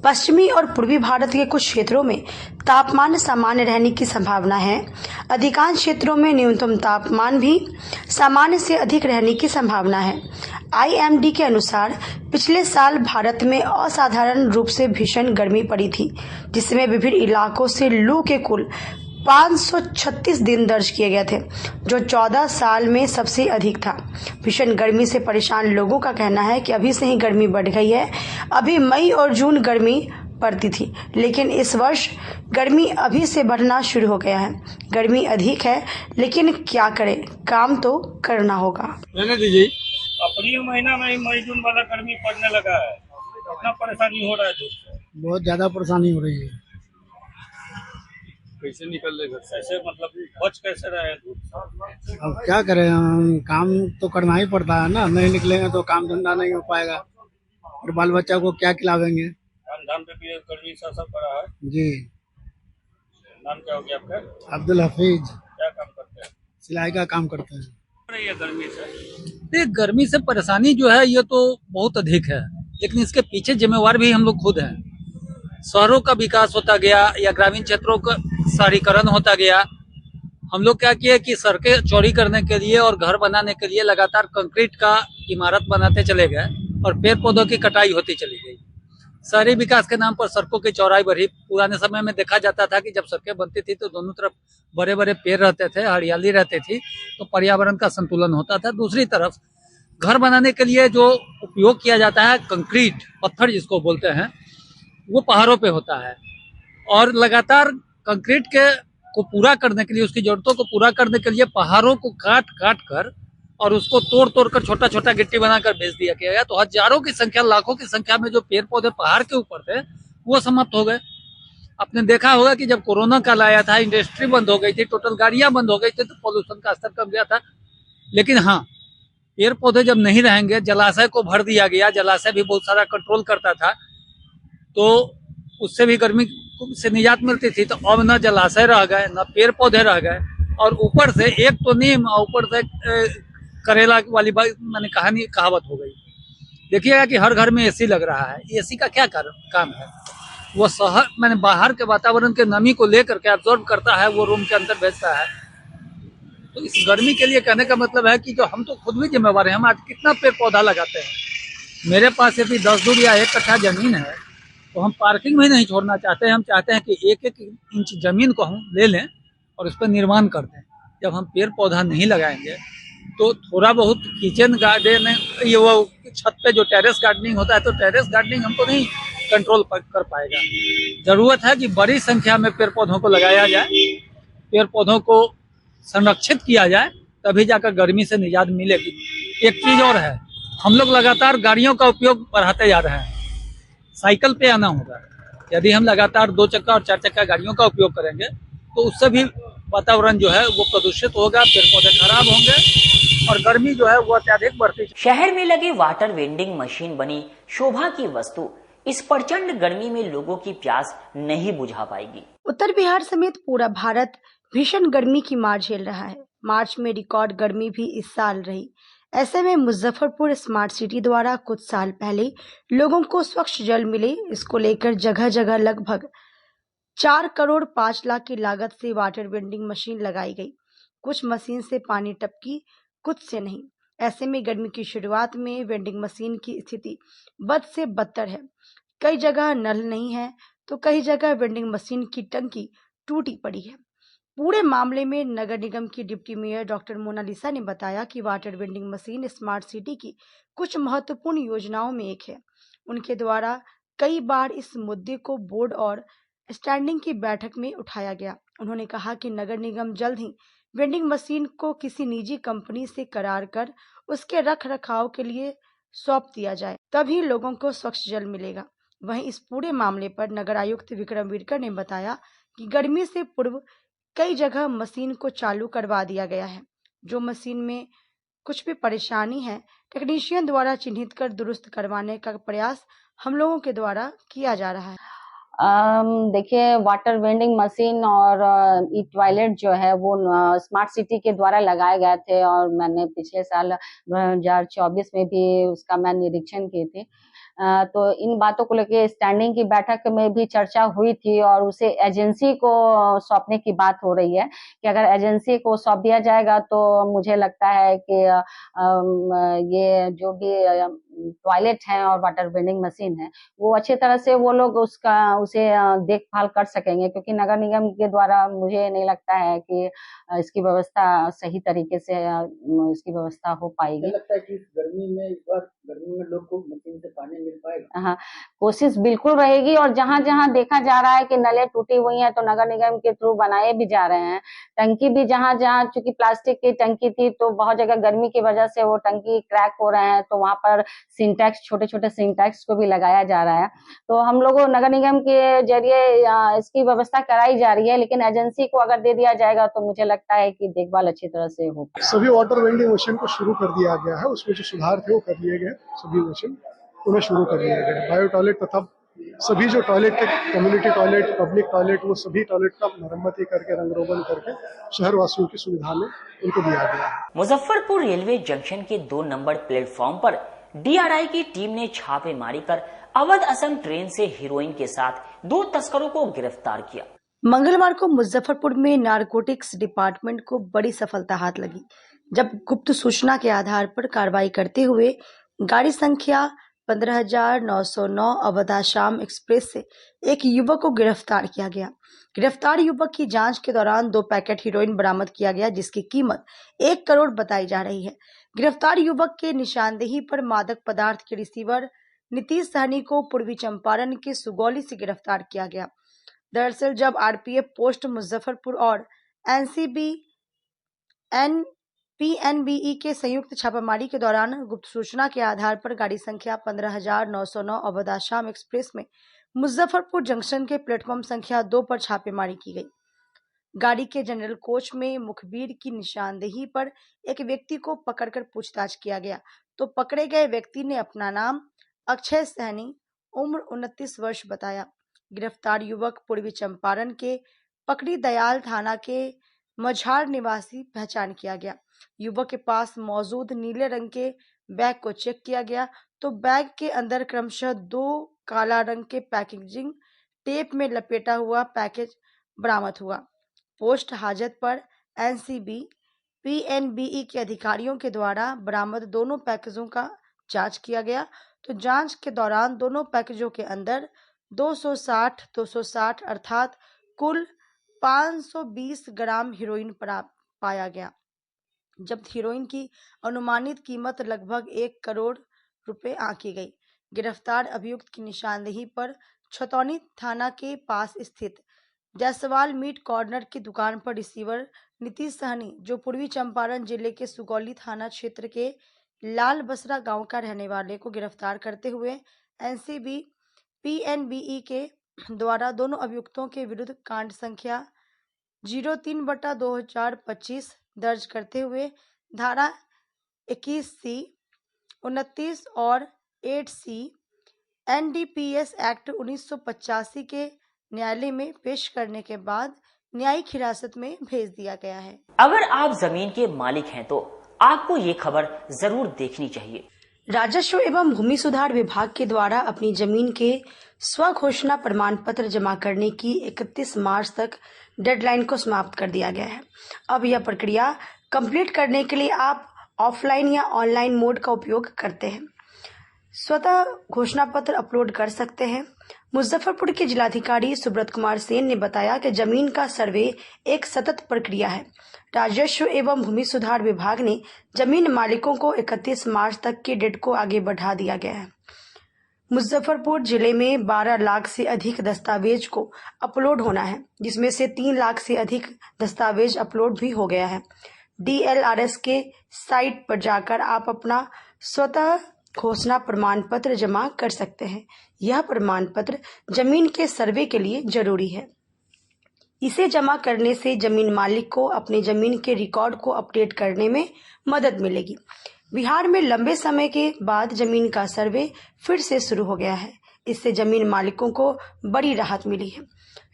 पश्चिमी और पूर्वी भारत के कुछ क्षेत्रों में तापमान सामान्य रहने की संभावना है। अधिकांश क्षेत्रों में न्यूनतम तापमान भी सामान्य से अधिक रहने की संभावना है। IMD के अनुसार पिछले साल भारत में असाधारण रूप से भीषण गर्मी पड़ी थी, जिसमें विभिन्न इलाकों से लू के कुल 536 दिन दर्ज किए गए थे, जो 14 साल में सबसे अधिक था। भीषण गर्मी से परेशान लोगों का कहना है कि अभी से ही गर्मी बढ़ गई है। अभी मई और जून गर्मी पड़ती थी, लेकिन इस वर्ष गर्मी अभी से बढ़ना शुरू हो गया है। गर्मी अधिक है, लेकिन क्या करें, काम तो करना होगा। अप्रैल महीना में मई जून वाला गर्मी पड़ने लगा है। इतना परेशानी हो रहा है धूप से, बहुत ज्यादा परेशानी हो रही है। कैसे निकल ले घर से? ऐसे मतलब बच कैसे रहे धूप से? अब क्या करें, काम तो करना ही पड़ता है ना। नहीं निकलेंगे तो काम धंधा नहीं हो पाएगा, और बाल बच्चा को क्या खिलावेंगे। धान पे भी गर्मी सा सब पड़ा है जी। नाम क्या हो गया आपका? अब्दुल हफीज। क्या काम करते हैं? सिलाई का काम करते हैं। गर्मी से परेशानी जो है ये तो बहुत अधिक है, लेकिन इसके पीछे जिम्मेवार भी हम लोग खुद हैं। शहरों का विकास होता गया या ग्रामीण क्षेत्रों का शहरीकरण होता गया। हम लोग क्या किए कि सड़कें चौड़ी करने के लिए और घर बनाने के लिए लगातार कंक्रीट का इमारत बनाते चले गए और पेड़ पौधों की कटाई होती चली गई। शहरी विकास के नाम पर सड़कों की चौड़ाई बढ़ी। पुराने समय में देखा जाता था कि जब सड़कें बनती थी तो दोनों तरफ बड़े बड़े पेड़ रहते थे, हरियाली रहती थी, तो पर्यावरण का संतुलन होता था। दूसरी तरफ घर बनाने के लिए जो उपयोग किया जाता है, कंक्रीट, पत्थर जिसको बोलते हैं, वो पहाड़ों पे होता है। और लगातार कंक्रीट को पूरा करने के लिए, उसकी जरूरतों को पूरा करने के लिए पहाड़ों को काट काट कर और उसको तोड़ तोड़ कर छोटा छोटा गिट्टी बनाकर बेच दिया गया। तो हजारों की संख्या, लाखों की संख्या में जो पेड़ पौधे पहाड़ के ऊपर थे वो समाप्त हो गए। आपने देखा होगा कि जब कोरोना काल आया था, इंडस्ट्री बंद हो गई थी, टोटल गाड़ियां बंद हो गई थी, तो पॉल्यूशन का स्तर कम गया था। लेकिन हाँ, पेड़ पौधे जब नहीं रहेंगे, जलाशय को भर दिया गया। जलाशय भी बहुत सारा कंट्रोल करता था, तो उससे भी गर्मी से निजात मिलती थी। तो अब न जलाशय रह गए, न पेड़ पौधे रह गए, और ऊपर से एक तो नीम, ऊपर से करेला वाली मैंने कहावत हो गई। देखिएगा कि हर घर में एसी लग रहा है। एसी का क्या काम है? वो शहर मैंने बाहर के वातावरण के नमी को लेकर के एब्जॉर्ब करता है, वो रूम के अंदर भेजता है। तो इस गर्मी के लिए कहने का मतलब है कि जो हम तो खुद भी जिम्मेवार हैं। हम आज कितना पेड़ पौधा लगाते हैं। मेरे पास यदि 10 दूर या 1 कट्ठा जमीन है तो हम पार्किंग में नहीं छोड़ना चाहते हैं। हम चाहते हैं कि 1-1 इंच जमीन को हम ले लें और उस पर निर्माण कर दें। जब हम पेड़ पौधा नहीं लगाएंगे तो थोड़ा बहुत किचन गार्डन, ये वो छत पे जो टेरेस गार्डनिंग होता है, तो टेरेस गार्डनिंग हमको नहीं कंट्रोल कर पाएगा। जरूरत है कि बड़ी संख्या में पेड़ पौधों को लगाया जाए। पेड़ पौधों को संरक्षित किया जाए तभी जाकर गर्मी से निजात मिलेगी। एक चीज और है, हम लोग लगातार गाड़ियों का उपयोग बढ़ाते जा रहे हैं, साइकिल पे आना होगा। यदि हम लगातार 2 चक्का और 4 चक्का गाड़ियों का उपयोग करेंगे तो उससे भी वातावरण जो है वो प्रदूषित होगा, पेड़ पौधे खराब होंगे और गर्मी जो है वो अत्यधिक बढ़ती। शहर में लगे वाटर वेंडिंग मशीन बनी शोभा की वस्तु इस प्रचंड गर्मी में लोगों की प्यास नहीं बुझा पाएगी। उत्तर बिहार समेत पूरा भारत भीषण गर्मी की मार झेल रहा है। मार्च में रिकॉर्ड गर्मी भी इस साल रही। ऐसे में मुजफ्फरपुर स्मार्ट सिटी द्वारा कुछ साल पहले लोगों को स्वच्छ जल मिले, इसको लेकर जगह जगह लगभग 4 करोड़ 5 लाख की लागत से वाटर वेंडिंग मशीन लगाई गई। कुछ मशीन से पानी टपकी, कुछ से नहीं। ऐसे में गर्मी की शुरुआत में वेंडिंग मशीन की स्थिति बद से बदतर है। कई जगह नल नहीं है तो कई जगह वेंडिंग मशीन की टंकी टूटी पड़ी है। पूरे मामले में नगर निगम की डिप्टी मेयर डॉक्टर मोनालिसा ने बताया कि water vending machine smart city की कुछ महत्वपूर्ण योजनाओं में एक है। उनके द्वारा कई बार इस मुद्दे को बोर्ड और स्टैंडिंग की बैठक में उठाया गया। उन्होंने कहा कि नगर निगम जल्द ही वेंडिंग मशीन को किसी निजी कंपनी से करार कर उसके रख रखाव के लिए सौंप दिया जाए, तभी लोगों को स्वच्छ जल मिलेगा। वहीं इस पूरे मामले पर नगर आयुक्त विक्रम विरकर ने बताया कि गर्मी से पूर्व कई जगह मशीन को चालू करवा दिया गया है। जो मशीन में कुछ भी परेशानी है टेक्नीशियन द्वारा चिन्हित कर दुरुस्त करवाने का प्रयास हम लोगों के द्वारा किया जा रहा है। देखिए, वाटर वेंडिंग मशीन और ई टॉयलेट जो है वो स्मार्ट सिटी के द्वारा लगाए गए थे और मैंने पिछले साल 2024 में भी उसका मैं निरीक्षण की थी। तो इन बातों को लेकर स्टैंडिंग की बैठक में भी चर्चा हुई थी और उसे एजेंसी को सौंपने की बात हो रही है कि अगर एजेंसी को सौंप दिया जाएगा तो मुझे लगता है कि ये जो भी टॉयलेट है और वाटर वेंडिंग मशीन है वो अच्छी तरह से वो लोग उसे देखभाल कर सकेंगे, क्योंकि नगर निगम के द्वारा मुझे नहीं लगता है कि इसकी व्यवस्था सही तरीके से इसकी व्यवस्था हो पाएगी। लगता है कि गर्मी में इस बार गर्मी में लोग को मशीन से पानी मिल पाएगा? हाँ, कोशिश बिल्कुल रहेगी और जहाँ जहाँ देखा जा रहा है कि नलें टूटी हुई हैं तो नगर निगम के थ्रू बनाए भी जा रहे हैं। टंकी भी जहाँ जहाँ चूंकि प्लास्टिक की टंकी थी तो बहुत जगह गर्मी की वजह से वो टंकी क्रैक हो रहे हैं, तो वहाँ पर सिंटैक्स, छोटे छोटे सिंटैक्स को भी लगाया जा रहा है। तो हम लोग नगर निगम के जरिए इसकी व्यवस्था कराई जा रही है, लेकिन एजेंसी को अगर दे दिया जाएगा तो मुझे लगता है कि देखभाल अच्छी तरह से हो। सभी वाटर वेंडिंग मशीन को शुरू कर दिया गया है, उसमें जो सुधार थे वो कर लिए गए। सभी मशीन उन्हें शुरू कर दिया गया है। बायो टॉयलेट तथा सभी जो टॉयलेट थे, कम्युनिटी टॉयलेट, पब्लिक टॉयलेट, वो सभी टॉयलेट का मरम्मती करके रंग रोगन करके शहर वासियों की सुविधा में उनको दिया गया है। मुजफ्फरपुर रेलवे जंक्शन के 2 नंबर प्लेटफॉर्म पर DRI की टीम ने छापेमारी कर अवध असम ट्रेन से हीरोइन के साथ 2 तस्करों को गिरफ्तार किया। मंगलवार को मुजफ्फरपुर में नारकोटिक्स डिपार्टमेंट को बड़ी सफलता हाथ लगी, जब गुप्त सूचना के आधार पर कार्रवाई करते हुए गाड़ी संख्या 15,909 अवध आसाम एक्सप्रेस से एक युवक को गिरफ्तार किया गया। गिरफ्तार युवक की जांच के दौरान 2 पैकेट हीरोइन बरामद किया गया, जिसकी कीमत 1 करोड़ बताई जा रही है। गिरफ्तार युवक के निशानदेही पर मादक पदार्थ के रिसीवर नीतीश सहनी को पूर्वी चंपारण के सुगौली से गिरफ्तार किया गया। दरअसल जब RPF पोस्ट मुजफ्फरपुर और PNBE के संयुक्त छापामारी के दौरान गुप्त सूचना के आधार पर गाड़ी संख्या 15,909 अवध आसाम एक्सप्रेस में मुजफ्फरपुर जंक्शन के प्लेटफॉर्म संख्या 2 पर छापेमारी की गई। गाड़ी के जनरल कोच में मुखबिर की निशानदेही पर एक व्यक्ति को पकड़कर पूछताछ किया गया, तो पकड़े गए व्यक्ति ने अपना नाम अक्षय सहनी, उम्र 29 वर्ष बताया। गिरफ्तार युवक पूर्वी चंपारण के पकड़ी दयाल थाना के मझार निवासी पहचान किया गया। युवक के पास मौजूद नीले रंग के बैग को चेक किया गया तो बैग के अंदर क्रमशः 2 काला रंग के पैकेजिंग टेप में लपेटा हुआ पैकेज बरामद हुआ। पोस्ट हाजत पर NCB PNBE के अधिकारियों के द्वारा बरामद दोनों पैकेजों का जांच किया गया, तो जांच के दौरान दोनों पैकेजों के अंदर 260 अर्थात कुल 520 ग्राम हीरोइन पाया गया। जब्त हीरोइन की अनुमानित कीमत लगभग 1 करोड़ रुपए आंकी गई। गिरफ्तार अभियुक्त की निशानदेही पर छतौनी थाना के पास स्थित जायसवाल मीट कॉर्नर की दुकान पर रिसीवर नीतीश सहनी, जो पूर्वी चंपारण जिले के सुगौली थाना क्षेत्र के लाल बसरा गांव का रहने वाले को गिरफ्तार करते हुए एनसीबी पीएनबीई के द्वारा दोनों अभियुक्तों के विरुद्ध कांड संख्या 03/2025 दर्ज करते हुए धारा 21C, 29 और 8C NDPS एक्ट 1985 के न्यायालय में पेश करने के बाद न्यायिक हिरासत में भेज दिया गया है। अगर आप जमीन के मालिक हैं तो आपको ये खबर जरूर देखनी चाहिए। राजस्व एवं भूमि सुधार विभाग के द्वारा अपनी जमीन के स्व घोषणा प्रमाण पत्र जमा करने की 31 मार्च तक डेडलाइन को समाप्त कर दिया गया है। अब यह प्रक्रिया कंप्लीट करने के लिए आप ऑफलाइन या ऑनलाइन मोड का उपयोग करते हैं स्वतः घोषणा पत्र अपलोड कर सकते हैं। मुजफ्फरपुर के जिलाधिकारी सुब्रत कुमार सेन ने बताया कि जमीन का सर्वे एक सतत प्रक्रिया है। राजस्व एवं भूमि सुधार विभाग ने जमीन मालिकों को 31 मार्च तक की डेट को आगे बढ़ा दिया गया है। मुजफ्फरपुर जिले में 12 लाख से अधिक दस्तावेज को अपलोड होना है, जिसमें से 3 लाख से अधिक दस्तावेज अपलोड भी हो गया है। DLRS के साइट पर जाकर आप अपना स्वतः घोषणा प्रमाण पत्र जमा कर सकते हैं। यह प्रमाण पत्र जमीन के सर्वे के लिए जरूरी है। इसे जमा करने से जमीन मालिक को अपने जमीन के रिकॉर्ड को अपडेट करने में मदद मिलेगी। बिहार में लंबे समय के बाद जमीन का सर्वे फिर से शुरू हो गया है। इससे जमीन मालिकों को बड़ी राहत मिली है।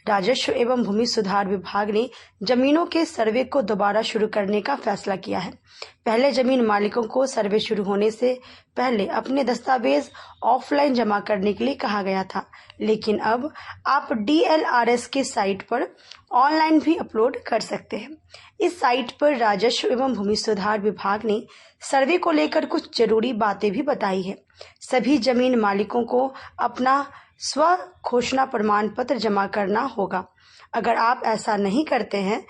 राजस्व एवं भूमि सुधार विभाग ने जमीनों के सर्वे को दोबारा शुरू करने का फैसला किया है। पहले जमीन मालिकों को सर्वे शुरू होने से पहले अपने दस्तावेज ऑफलाइन जमा करने के लिए कहा गया था, लेकिन अब आप DLRS के साइट पर ऑनलाइन भी अपलोड कर सकते हैं। इस साइट पर राजस्व एवं भूमि सुधार विभाग ने सर्वे को लेकर कुछ जरूरी बातें भी बताई है। सभी जमीन मालिकों को अपना स्व घोषणा प्रमाण पत्र जमा करना होगा। अगर आप ऐसा नहीं करते हैं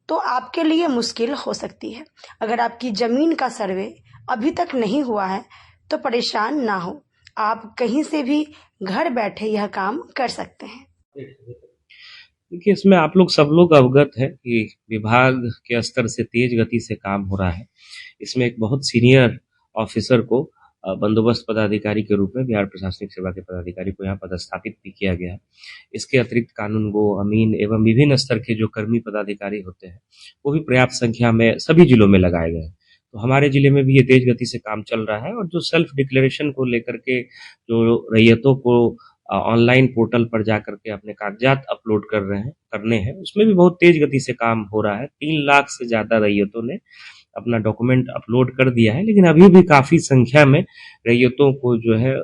तो आपके लिए मुश्किल हो सकती है। अगर आपकी जमीन का सर्वे अभी तक नहीं हुआ है तो परेशान ना हो, आप कहीं से भी घर बैठे यह काम कर सकते हैं। देखिए, इसमें आप लोग सब लोग अवगत है कि विभाग के स्तर से तेज गति से काम हो रहा है। इसमें एक बहुत सीनियर ऑफिसर को बंदोबस्त पदाधिकारी के रूप में बिहार प्रशासनिक सेवा के पदाधिकारी को यहाँ पदस्थापित भी किया गया है। इसके अतिरिक्त कानूनगो, अमीन एवं विभिन्न स्तर के जो कर्मी पदाधिकारी होते हैं वो भी पर्याप्त संख्या में सभी जिलों में लगाए गए हैं। तो हमारे जिले में भी ये तेज गति से काम चल रहा है और जो सेल्फ डिक्लेरेशन को लेकर के जो रैयतों को ऑनलाइन पोर्टल पर जाकर के अपने कागजात अपलोड करने हैं उसमें भी बहुत तेज गति से काम हो रहा है। 3 लाख से ज्यादा रैयतों ने अपना डॉक्यूमेंट अपलोड कर दिया है, लेकिन अभी भी काफी संख्या में रैयतों को जो है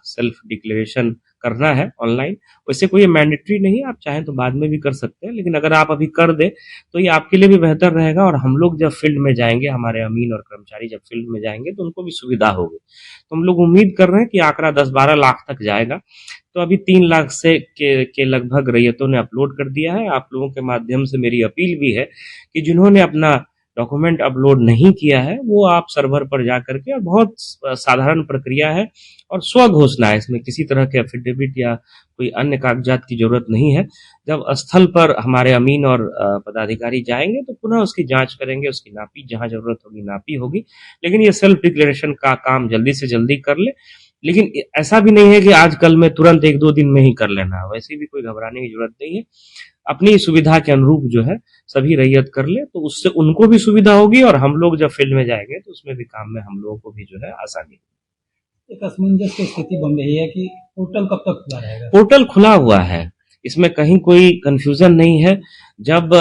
सेल्फ डिक्लेरेशन करना है ऑनलाइन। वैसे कोई मैंडेटरी नहीं, आप चाहें तो बाद में भी कर सकते हैं, लेकिन अगर आप अभी कर दे तो ये आपके लिए भी बेहतर रहेगा। और हम लोग जब फील्ड में जाएंगे, हमारे अमीन और कर्मचारी जब फील्ड में जाएंगे तो उनको भी सुविधा होगी। तो हम लोग उम्मीद कर रहे हैं कि आंकड़ा 10-12 लाख तक जाएगा। तो अभी 3 लाख से के लगभग रैयतों ने अपलोड कर दिया है। आप लोगों के माध्यम से मेरी अपील भी है कि जिन्होंने अपना डॉक्यूमेंट अपलोड नहीं किया है वो आप सर्वर पर जा करके, और बहुत साधारण प्रक्रिया है और स्व घोषणा है, इसमें किसी तरह के एफिडेविट या कोई अन्य कागजात की जरूरत नहीं है। जब स्थल पर हमारे अमीन और पदाधिकारी जाएंगे तो पुनः उसकी जांच करेंगे, उसकी नापी जहां जरूरत होगी नापी होगी। लेकिन ये सेल्फ डिक्लेरेशन का काम जल्दी से जल्दी कर ले। लेकिन ऐसा भी नहीं है कि आज कल में तुरंत 1-2 दिन में ही कर लेना है, वैसे भी कोई घबराने की जरूरत नहीं है। अपनी सुविधा के अनुरूप जो है सभी रैयत कर ले तो उससे उनको भी सुविधा होगी और हम लोग जब फील्ड में जाएंगे तो उसमें भी काम में हम लोगों को भी जो है आसानी। एक असमंजस की स्थिति बन रही है कि पोर्टल कब तक खुला रहेगा? पोर्टल खुला हुआ है, इसमें कहीं कोई कंफ्यूजन नहीं है। जब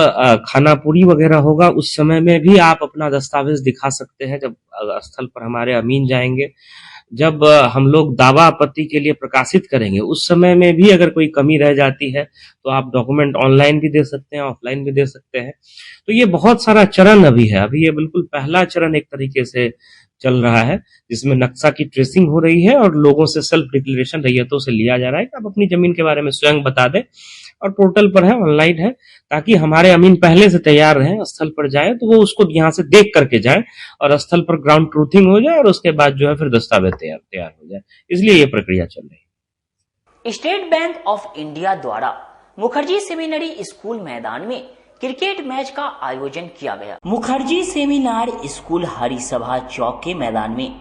खानापुरी वगैरह होगा उस समय में भी आप अपना दस्तावेज दिखा सकते हैं। जब स्थल पर हमारे अमीन जाएंगे, जब हम लोग दावा आपत्ति के लिए प्रकाशित करेंगे उस समय में भी अगर कोई कमी रह जाती है तो आप डॉक्यूमेंट ऑनलाइन भी दे सकते हैं, ऑफलाइन भी दे सकते हैं। तो ये बहुत सारा चरण अभी है। अभी ये बिल्कुल पहला चरण एक तरीके से चल रहा है जिसमें नक्शा की ट्रेसिंग हो रही है और लोगों से सेल्फ डिक्लेरेशन रैयतों से लिया जा रहा है कि आप अपनी जमीन के बारे में स्वयं बता दें। और पोर्टल पर है, ऑनलाइन है, ताकि हमारे अमीन पहले से तैयार रहें, स्थल पर जाए तो वो उसको यहाँ से देख करके जाए और स्थल पर ग्राउंड ट्रूथिंग हो जाए और उसके बाद जो है फिर दस्तावेज तैयार हो जाए। इसलिए ये प्रक्रिया चल रही है। स्टेट बैंक ऑफ इंडिया द्वारा मुखर्जी सेमिनरी स्कूल मैदान में क्रिकेट मैच का आयोजन किया गया। मुखर्जी सेमिनार स्कूल हरिसभा चौक के मैदान में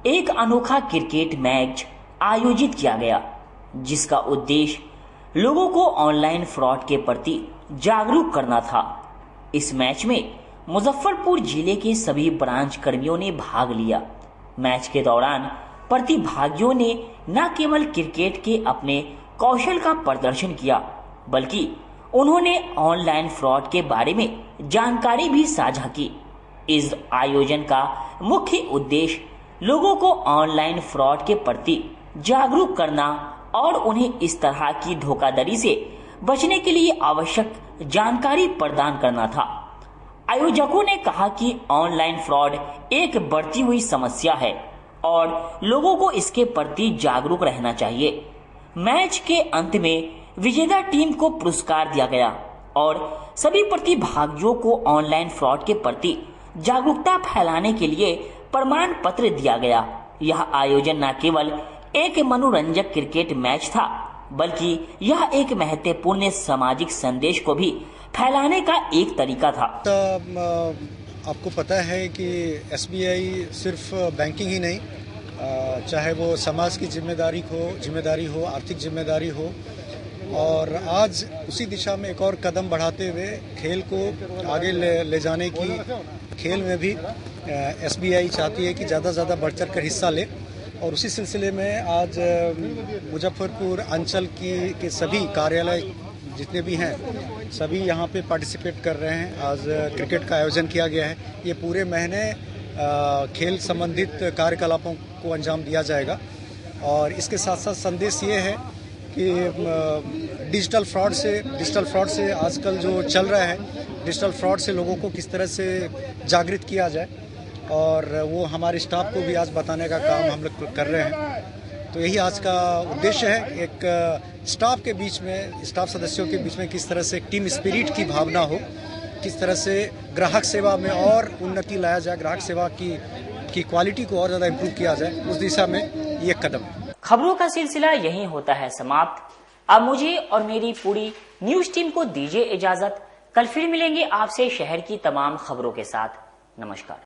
एक अनोखा क्रिकेट मैच आयोजित किया गया, जिसका उद्देश्य लोगों को ऑनलाइन फ्रॉड के प्रति जागरूक करना था। इस मैच में मुजफ्फरपुर जिले के सभी ब्रांच कर्मियों ने भाग लिया। मैच के दौरान प्रतिभागियों ने न केवल क्रिकेट के अपने कौशल का प्रदर्शन किया, बल्कि उन्होंने ऑनलाइन फ्रॉड के बारे में जानकारी भी साझा की। इस आयोजन का मुख्य उद्देश्य लोगों को ऑनलाइन फ्रॉड के प्रति जागरूक करना और उन्हें इस तरह की धोखाधड़ी से बचने के लिए आवश्यक जानकारी प्रदान करना था। आयोजकों ने कहा कि ऑनलाइन फ्रॉड एक बढ़ती हुई समस्या है और लोगों को इसके प्रति जागरूक रहना चाहिए। मैच के अंत में विजेता टीम को पुरस्कार दिया गया और सभी प्रतिभागियों को ऑनलाइन फ्रॉड के प्रति जागरूकता फैलाने के लिए प्रमाण पत्र दिया गया। यह आयोजन न केवल एक मनोरंजक क्रिकेट मैच था, बल्कि यह एक महत्वपूर्ण सामाजिक संदेश को भी फैलाने का एक तरीका था। आपको पता है कि एसबीआई सिर्फ बैंकिंग ही नहीं, चाहे वो समाज की जिम्मेदारी हो, आर्थिक जिम्मेदारी हो, और आज उसी दिशा में एक और कदम बढ़ाते हुए खेल को आगे ले जाने की, खेल में भी एसबीआई चाहती है कि ज़्यादा से ज़्यादा बढ़-चढ़ कर हिस्सा ले। और उसी सिलसिले में आज मुजफ्फरपुर अंचल के सभी कार्यालय जितने भी हैं सभी यहाँ पे पार्टिसिपेट कर रहे हैं। आज क्रिकेट का आयोजन किया गया है। ये पूरे महीने खेल संबंधित कार्यकलापों को अंजाम दिया जाएगा और इसके साथ साथ संदेश ये है कि डिजिटल फ्रॉड से आजकल जो चल रहा है, डिजिटल फ्रॉड से लोगों को किस तरह से जागृत किया जाए और वो हमारे स्टाफ को भी आज बताने का काम हम लोग कर रहे हैं। तो यही आज का उद्देश्य है, एक स्टाफ के बीच में, स्टाफ सदस्यों के बीच में किस तरह से टीम स्पिरिट की भावना हो, किस तरह से ग्राहक सेवा में और उन्नति लाया जाए, ग्राहक सेवा की क्वालिटी को और ज़्यादा इम्प्रूव किया जाए, उस दिशा में ये कदम है। खबरों का सिलसिला यहीं होता है समाप्त। अब मुझे और मेरी पूरी न्यूज टीम को दीजिए इजाजत। कल फिर मिलेंगे आपसे शहर की तमाम खबरों के साथ। नमस्कार।